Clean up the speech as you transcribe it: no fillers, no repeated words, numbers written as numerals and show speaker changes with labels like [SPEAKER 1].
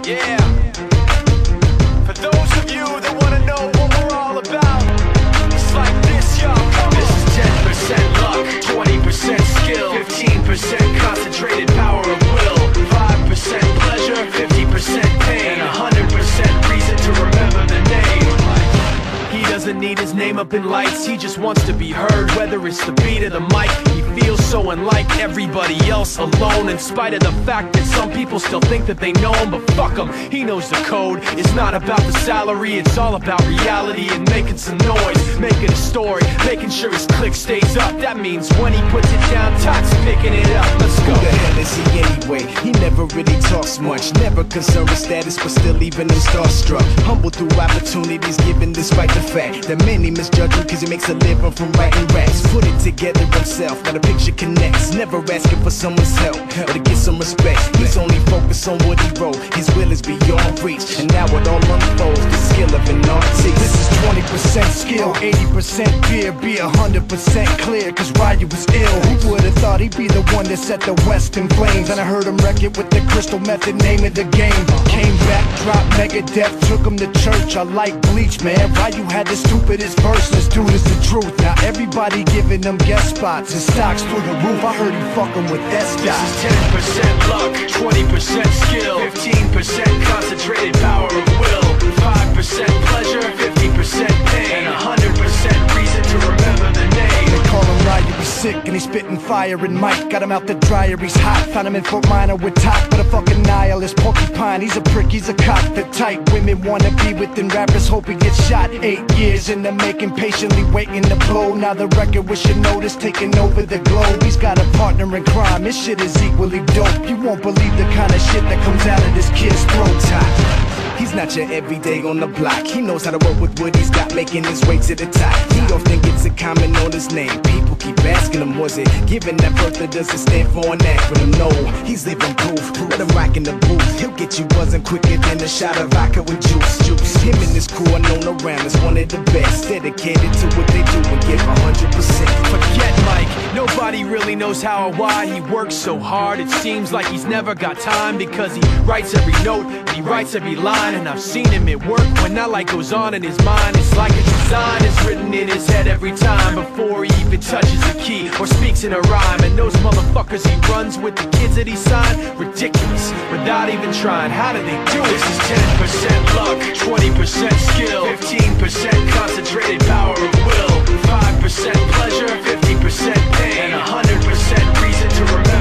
[SPEAKER 1] Yeah. For those of you that wanna know what we're all about, it's like this, y'all. This is 10% luck, 20% skill, 15% concentrated power of will, 5% pleasure, 50% pain, and 100% reason to remember the name. He doesn't need his name up in lights, he just wants to be heard, whether it's the beat or the mic. He feels so unlike everybody else, alone, in spite of the fact that some people still think that they know him. But fuck him, he knows the code. It's not about the salary, it's all about reality and making some noise, making a story, making sure his click stays up. That means when he puts it down, Todd's picking it up. Let's go.
[SPEAKER 2] Who the hell is he anyway? He never really talks much, never concerned with status, but still leaving him starstruck. Humble through opportunities given despite the fact that many misjudge him cause he makes a living from writing raps. Put it together himself, got a picture connects, never asking for someone's help or to get some respect. He's only focused on what he wrote, his will is beyond reach, and now it all unfolds, the skill of an artist.
[SPEAKER 3] This is 20% skill, 80% fear, be 100% clear, cause Ryu was ill. Who would've thought he'd be the one that set the West in flames? And I heard him wreck it with the Crystal Method, name of the game. Came back, dropped Megadeth, took him to church. I like Bleach, man. Ryu had the stupidest verse, this dude is the truth. Now everybody giving them guest spots and stocks through the roof. I heard he fucking with
[SPEAKER 1] This
[SPEAKER 3] S-Dot.
[SPEAKER 1] is 10% luck, 20% skill, 15% concentrated power of will, 5% pleasure, 50% pain, and 100% reason to remember the name.
[SPEAKER 3] They call him Ryu, he's sick and he's spitting fire. And Mike got him out the dryer, he's hot. Found him in Fort Minor with top, but a fucking nihilist porcupine. He's a prick, he's a cock. The type women wanna be within rappers, hope he gets shot. 8 years in the making, patiently waiting to blow. Now the record with your notice taking over the globe. He's got a partner in crime, his shit is equally dope. You won't believe the kind of shit that comes out of this kid's throat.
[SPEAKER 2] He's not your everyday on the block. He knows how to work with what he's got, making his way to the top. He often gets a comment on his name. People keep asking him, was it given that birth that doesn't stand for an acronym? No, he's living proof. Let him rock in the booth. He'll get you buzzing quicker than a shot of vodka with juice. Him and his crew are known around as one of the best, dedicated to what they do and give 100%.
[SPEAKER 1] Forget Mike, nobody really knows how or why he works so hard. It seems like he's never got time, because he writes every note and he writes every line. And I've seen him at work when that light goes on in his mind. It's like a design is written in his head every time, before he even touches a key or speaks in a rhyme. And those motherfuckers he runs with, the kids that he signed, ridiculous, without even trying. How do they do it? This is 10% luck, 20% skill, 15% concentrated power of will, 5% pleasure, 50% pain, and 100% reason to remember